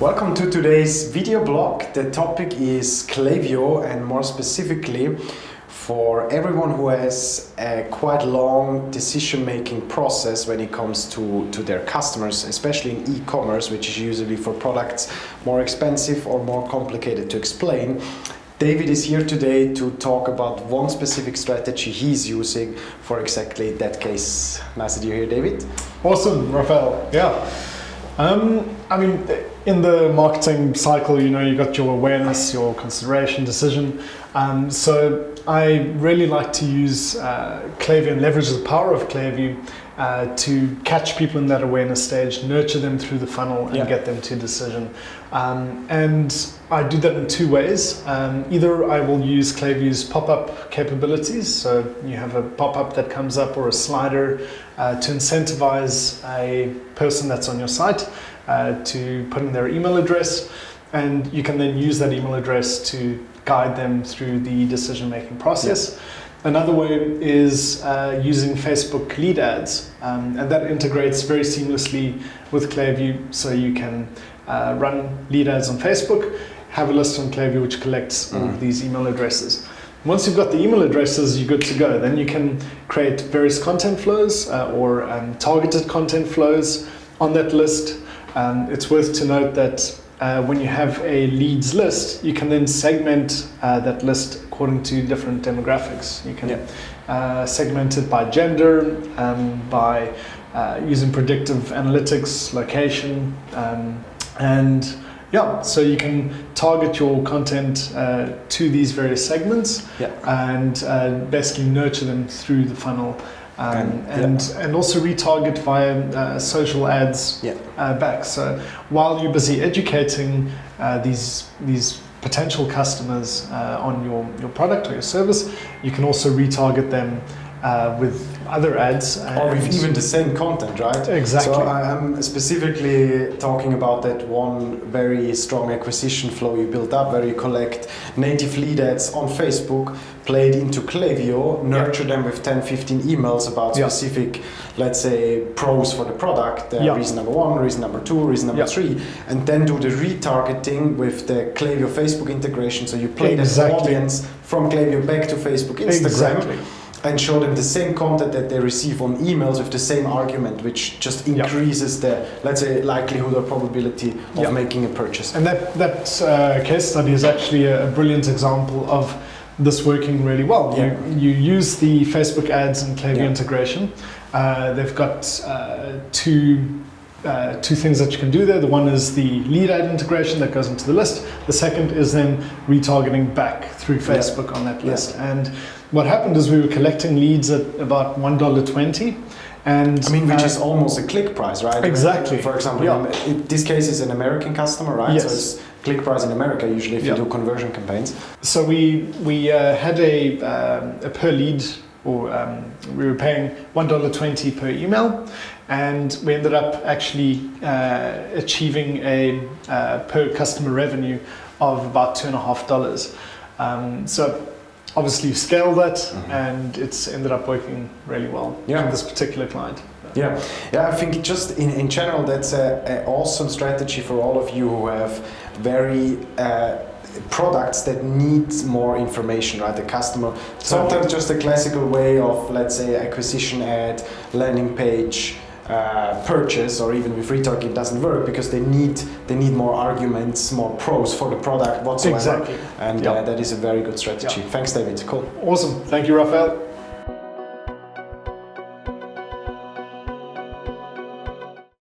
Welcome to today's video blog. The topic is Klaviyo, and more specifically for everyone who has a quite long decision-making process when it comes to their customers, especially in e-commerce, which is usually for products more expensive or more complicated to explain. David is here today to talk about one specific strategy he's using for exactly that case. Nice that you're here, David. Awesome, Rafael. Yeah. I mean, in the marketing cycle, you got your awareness, your consideration, decision. So I really like to use Klaviyo and leverage the power of Klaviyo to catch people in that awareness stage, nurture them through the funnel and get them to decision. And I do that in two ways. Either I will use Klaviyo's pop-up capabilities. So you have a pop-up that comes up or a slider to incentivize a person that's on your site to put in their email address. And you can then use that email address to guide them through the decision-making process. Another way is using Facebook lead ads, and that integrates very seamlessly with Klaviyo, so you can run lead ads on Facebook, have a list on Klaviyo which collects all of these email addresses. Once you've got the email addresses, you're good to go. Then you can create various content flows or targeted content flows on that list. It's worth to note that when you have a leads list, you can then segment that list according to different demographics. You can segment it by gender, by using predictive analytics, location, so you can target your content to these various segments and basically nurture them through the funnel. And also retarget via social ads back. So while you're busy educating these potential customers on your product or your service, you can also retarget them with other ads. Or with even the same content, right? Exactly. So I'm specifically talking about that one very strong acquisition flow you built up where you collect native lead ads on Facebook, play it into Klaviyo, nurture them with 10-15 emails about specific, let's say, pros for the product, reason number 1, reason number 2, reason number 3, and then do the retargeting with the Klaviyo Facebook integration. So you play the audience from Klaviyo back to Facebook, Instagram, and show them the same content that they receive on emails with the same argument, which just increases the, let's say, likelihood or probability of making a purchase. And that case study is actually a brilliant example of this working really well. You use the Facebook ads and Klaviyo integration. They've got two things that you can do there. The one is the lead ad integration that goes into the list. The second is then retargeting back through Facebook on that list. And what happened is we were collecting leads at about $1.20. And I mean, which is almost a click price, right? Exactly. For example, in this case is an American customer, right? Yes. So it's click price in America usually if you do conversion campaigns. So we had a per lead, or we were paying $1.20 per email, and we ended up actually achieving a per customer revenue of about $2.50. So obviously you scale that, and it's ended up working really well for this particular client. I think just in general that's an awesome strategy for all of you who have very products that need more information, right? The customer, sometimes just a classical way of, let's say, acquisition ad, landing page, purchase, or even with retargeting doesn't work because they need more arguments, more pros for the product whatsoever. Exactly. And that is a very good strategy. Thanks, David. Cool. Awesome. Thank you, Rafael.